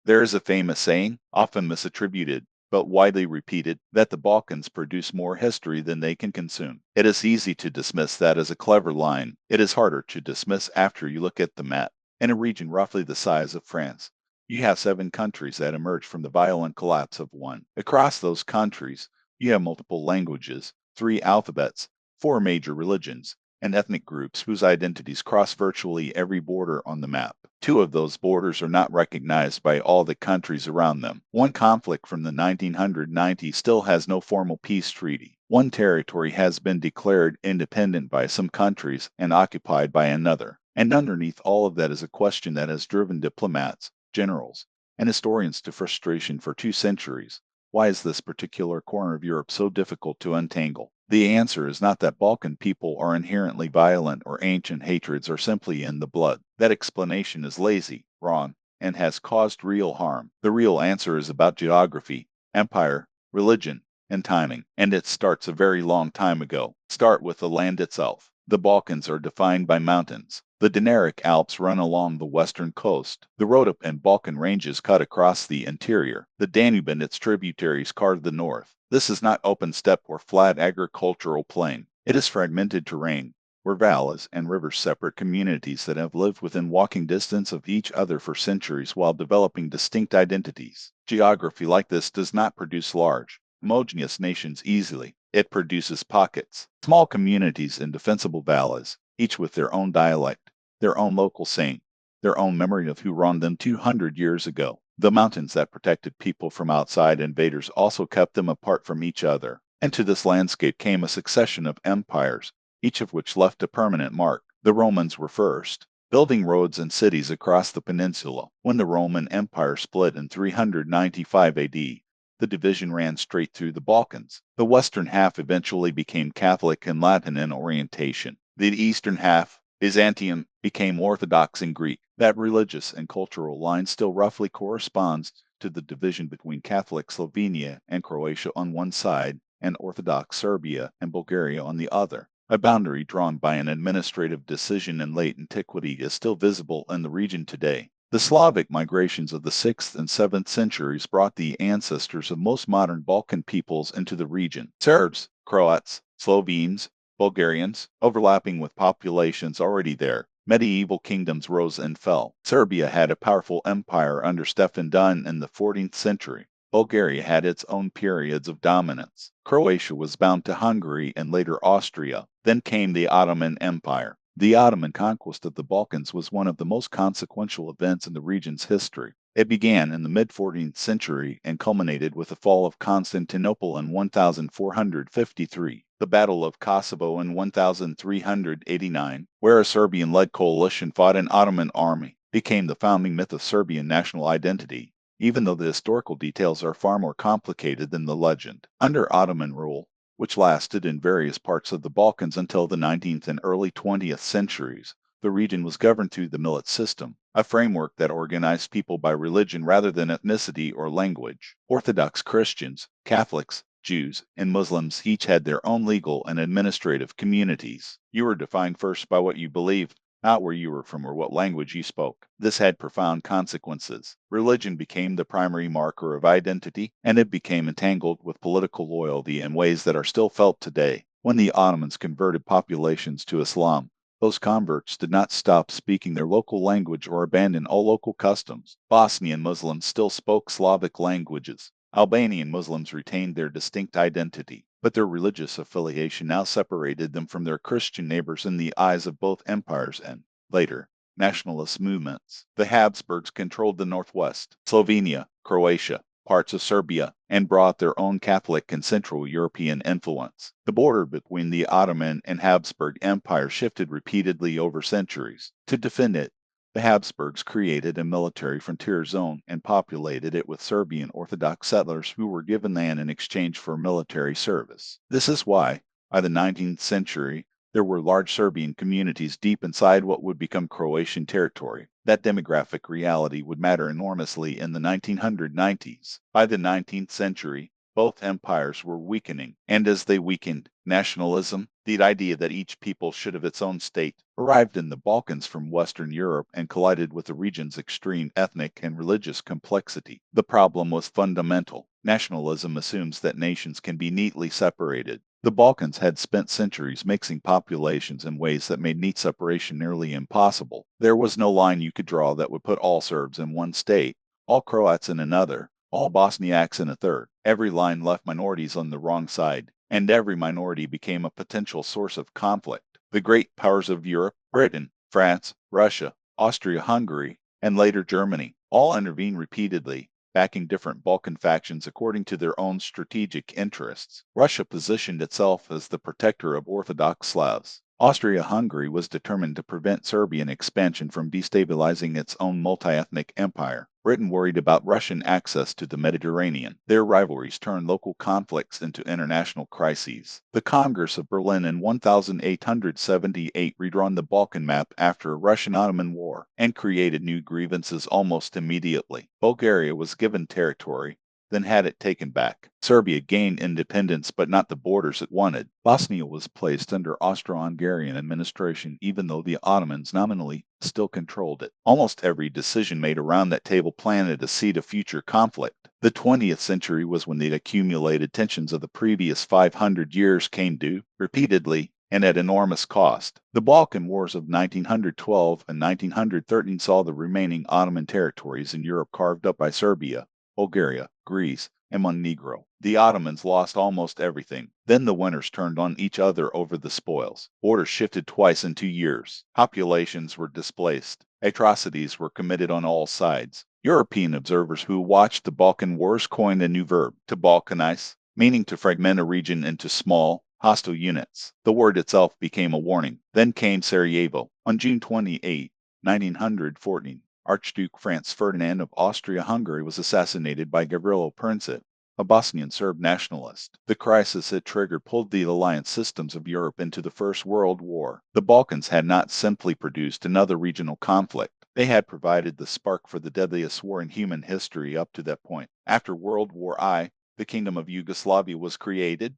There is a famous saying, often misattributed, but widely repeated, that the Balkans produce more history than they can consume. It is easy to dismiss that as a clever line. It is harder to dismiss after you look at the map. In a region roughly the size of France, you have 7 countries that emerged from the violent collapse of one. Across those countries, you have multiple languages, 3 alphabets, 4 major religions, and ethnic groups whose identities cross virtually every border on the map. 2 of those borders are not recognized by all the countries around them. One conflict from the 1990s still has no formal peace treaty. One territory has been declared independent by some countries and occupied by another. And underneath all of that is a question that has driven diplomats, generals, and historians to frustration for 2 centuries. Why is this particular corner of Europe so difficult to untangle? The answer is not that Balkan people are inherently violent or ancient hatreds are simply in the blood. That explanation is lazy, wrong, and has caused real harm. The real answer is about geography, empire, religion, and timing, and it starts a very long time ago. Start with the land itself. The Balkans are defined by mountains. The Dinaric Alps run along the western coast. The Rhodope and Balkan ranges cut across the interior. The Danube and its tributaries carve the north. This is not open steppe or flat agricultural plain. It is fragmented terrain, where valleys and rivers separate communities that have lived within walking distance of each other for centuries while developing distinct identities. Geography like this does not produce large, homogeneous nations easily. It produces pockets, small communities in defensible valleys, each with their own dialect, their own local saint, their own memory of who wronged them 200 years ago. The mountains that protected people from outside invaders also kept them apart from each other. And to this landscape came a succession of empires, each of which left a permanent mark. The Romans were first, building roads and cities across the peninsula. When the Roman Empire split in 395 AD, the division ran straight through the Balkans. The western half eventually became Catholic and Latin in orientation. The eastern half, Byzantium, became Orthodox and Greek. That religious and cultural line still roughly corresponds to the division between Catholic Slovenia and Croatia on one side and Orthodox Serbia and Bulgaria on the other. A boundary drawn by an administrative decision in late antiquity is still visible in the region today. The Slavic migrations of the 6th and 7th centuries brought the ancestors of most modern Balkan peoples into the region. Serbs, Croats, Slovenes, Bulgarians, overlapping with populations already there. Medieval kingdoms rose and fell. Serbia had a powerful empire under Stefan Dun in the 14th century. Bulgaria had its own periods of dominance. Croatia was bound to Hungary and later Austria. Then came the Ottoman Empire. The Ottoman conquest of the Balkans was one of the most consequential events in the region's history. It began in the mid-14th century and culminated with the fall of Constantinople in 1453, the Battle of Kosovo in 1389, where a Serbian-led coalition fought an Ottoman army, became the founding myth of Serbian national identity, even though the historical details are far more complicated than the legend. Under Ottoman rule, which lasted in various parts of the Balkans until the 19th and early 20th centuries, the region was governed through the millet system, a framework that organized people by religion rather than ethnicity or language. Orthodox Christians, Catholics, Jews, and Muslims each had their own legal and administrative communities. You were defined first by what you believed, not where you were from or what language you spoke. This had profound consequences. Religion became the primary marker of identity, and it became entangled with political loyalty in ways that are still felt today. When the Ottomans converted populations to Islam, those converts did not stop speaking their local language or abandon all local customs. Bosnian Muslims still spoke Slavic languages. Albanian Muslims retained their distinct identity, but their religious affiliation now separated them from their Christian neighbors in the eyes of both empires and, later, nationalist movements. The Habsburgs controlled the northwest, Slovenia, Croatia, parts of Serbia, and brought their own Catholic and Central European influence. The border between the Ottoman and Habsburg empires shifted repeatedly over centuries. To defend it, the Habsburgs created a military frontier zone and populated it with Serbian Orthodox settlers who were given land in exchange for military service. This is why, by the 19th century, there were large Serbian communities deep inside what would become Croatian territory. That demographic reality would matter enormously in the 1990s. By the 19th century, Both empires were weakening, and as they weakened, nationalism, the idea that each people should have its own state, arrived in the Balkans from Western Europe and collided with the region's extreme ethnic and religious complexity. The problem was fundamental. Nationalism assumes that nations can be neatly separated. The Balkans had spent centuries mixing populations in ways that made neat separation nearly impossible. There was no line you could draw that would put all Serbs in one state, all Croats in another, all Bosniaks in a third. Every line left minorities on the wrong side, and every minority became a potential source of conflict. The great powers of Europe, Britain, France, Russia, Austria-Hungary, and later Germany, all intervened repeatedly, backing different Balkan factions according to their own strategic interests. Russia positioned itself as the protector of Orthodox Slavs. Austria-Hungary was determined to prevent Serbian expansion from destabilizing its own multi-ethnic empire. Britain worried about Russian access to the Mediterranean. Their rivalries turned local conflicts into international crises. The Congress of Berlin in 1878 redrawn the Balkan map after a Russian-Ottoman war and created new grievances almost immediately. Bulgaria was given territory, then had it taken back. Serbia gained independence but not the borders it wanted. Bosnia was placed under Austro-Hungarian administration even though the Ottomans nominally still controlled it. Almost every decision made around that table planted a seed of future conflict. The 20th century was when the accumulated tensions of the previous 500 years came due, repeatedly, and at enormous cost. The Balkan Wars of 1912 and 1913 saw the remaining Ottoman territories in Europe carved up by Serbia, Bulgaria, Greece, and Montenegro. The Ottomans lost almost everything. Then the winners turned on each other over the spoils. Borders shifted twice in 2 years. Populations were displaced. Atrocities were committed on all sides. European observers who watched the Balkan Wars coined a new verb, to balkanize, meaning to fragment a region into small, hostile units. The word itself became a warning. Then came Sarajevo. On June 28, 1914, Archduke Franz Ferdinand of Austria-Hungary was assassinated by Gavrilo Princip, a Bosnian Serb nationalist. The crisis it triggered pulled the alliance systems of Europe into the First World War. The Balkans had not simply produced another regional conflict. They had provided the spark for the deadliest war in human history up to that point. After World War I, the Kingdom of Yugoslavia was created,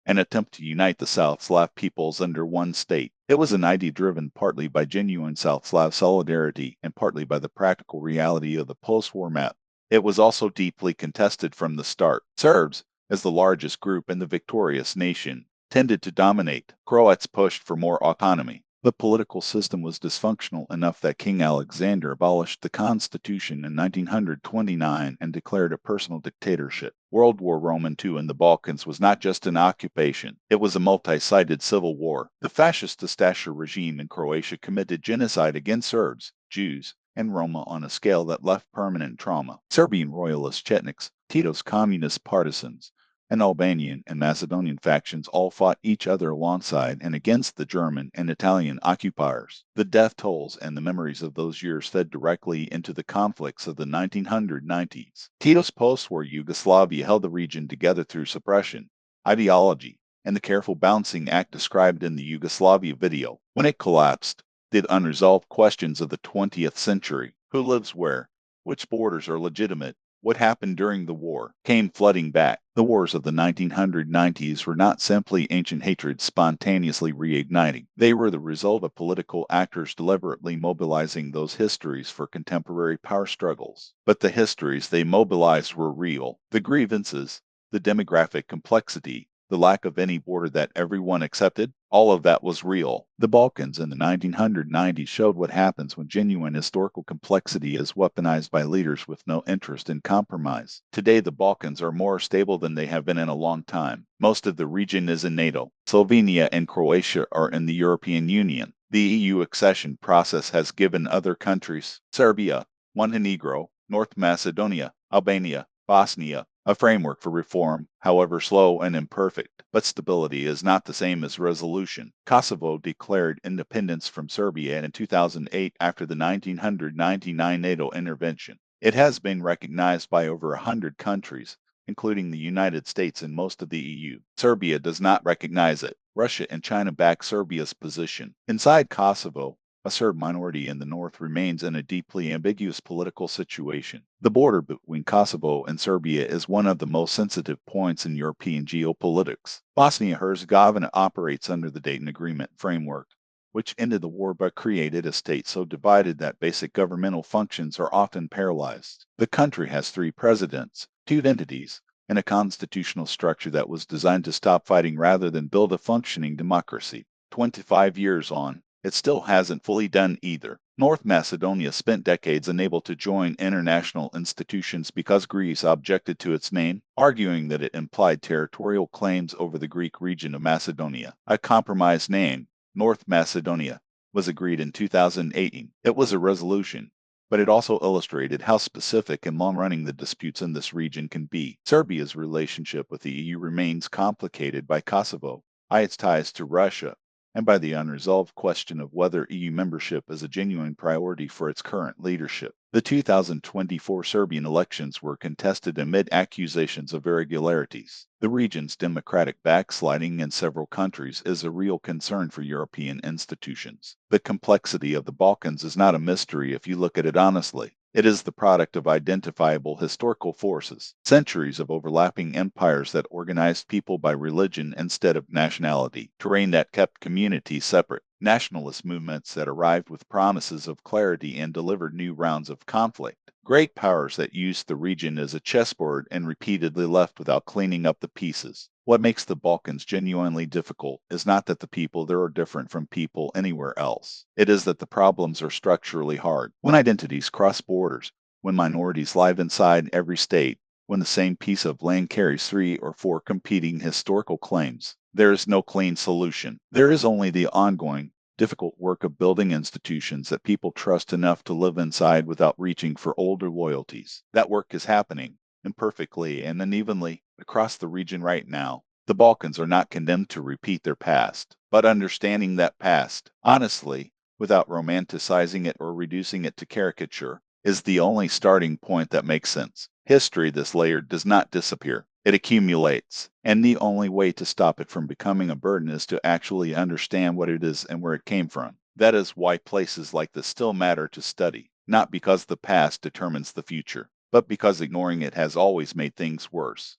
an attempt to unite the South Slav peoples under one state. It was an idea driven partly by genuine South Slav solidarity and partly by the practical reality of the post-war map. It was also deeply contested from the start. Serbs, as the largest group in the victorious nation, tended to dominate. Croats pushed for more autonomy. The political system was dysfunctional enough that King Alexander abolished the constitution in 1929 and declared a personal dictatorship. World War Roman II in the Balkans was not just an occupation, it was a multi-sided civil war. The fascist Ustaša regime in Croatia committed genocide against Serbs, Jews, and Roma on a scale that left permanent trauma. Serbian royalist Chetniks, Tito's communist partisans, and Albanian and Macedonian factions all fought each other alongside and against the German and Italian occupiers. The death tolls and the memories of those years fed directly into the conflicts of the 1990s. Tito's post-war Yugoslavia held the region together through suppression, ideology, and the careful balancing act described in the Yugoslavia video. When it collapsed, the unresolved questions of the 20th century, who lives where, which borders are legitimate, what happened during the war, came flooding back. The wars of the 1990s were not simply ancient hatred spontaneously reigniting. They were the result of political actors deliberately mobilizing those histories for contemporary power struggles. But the histories they mobilized were real. The grievances, the demographic complexity, the lack of any border that everyone accepted, all of that was real. The Balkans in the 1990s showed what happens when genuine historical complexity is weaponized by leaders with no interest in compromise. Today, the Balkans are more stable than they have been in a long time. Most of the region is in NATO. Slovenia and Croatia are in the European Union. The EU accession process has given other countries, Serbia, Montenegro, North Macedonia, Albania, Bosnia, a framework for reform, however slow and imperfect. But stability is not the same as resolution. Kosovo declared independence from Serbia in 2008 after the 1999 NATO intervention. It has been recognized by over 100 countries, including the United States and most of the EU. Serbia does not recognize it. Russia and China back Serbia's position. Inside Kosovo, A Serb minority in the north remains in a deeply ambiguous political situation. The border between Kosovo and Serbia is one of the most sensitive points in European geopolitics. Bosnia-Herzegovina operates under the Dayton Agreement framework, which ended the war but created a state so divided that basic governmental functions are often paralyzed. The country has three presidents, two entities, and a constitutional structure that was designed to stop fighting rather than build a functioning democracy. 25 years on, it still hasn't fully done either. North Macedonia spent decades unable to join international institutions because Greece objected to its name, arguing that it implied territorial claims over the Greek region of Macedonia. A compromise name, North Macedonia, was agreed in 2018. It was a resolution, but it also illustrated how specific and long-running the disputes in this region can be. Serbia's relationship with the EU remains complicated by Kosovo, by its ties to Russia, and by the unresolved question of whether EU membership is a genuine priority for its current leadership. The 2024 Serbian elections were contested amid accusations of irregularities. The region's democratic backsliding in several countries is a real concern for European institutions. The complexity of the Balkans is not a mystery if you look at it honestly. It is the product of identifiable historical forces, centuries of overlapping empires that organized people by religion instead of nationality, terrain that kept communities separate, nationalist movements that arrived with promises of clarity and delivered new rounds of conflict, great powers that used the region as a chessboard and repeatedly left without cleaning up the pieces. What makes the Balkans genuinely difficult is not that the people there are different from people anywhere else. It is that the problems are structurally hard. When identities cross borders, when minorities live inside every state, when the same piece of land carries three or four competing historical claims, there is no clean solution. There is only the ongoing, difficult work of building institutions that people trust enough to live inside without reaching for older loyalties. That work is happening, imperfectly and unevenly, across the region right now. The Balkans are not condemned to repeat their past, but understanding that past, honestly, without romanticizing it or reducing it to caricature, is the only starting point that makes sense. History this layered does not disappear. It accumulates, and the only way to stop it from becoming a burden is to actually understand what it is and where it came from. That is why places like this still matter to study, not because the past determines the future, but because ignoring it has always made things worse.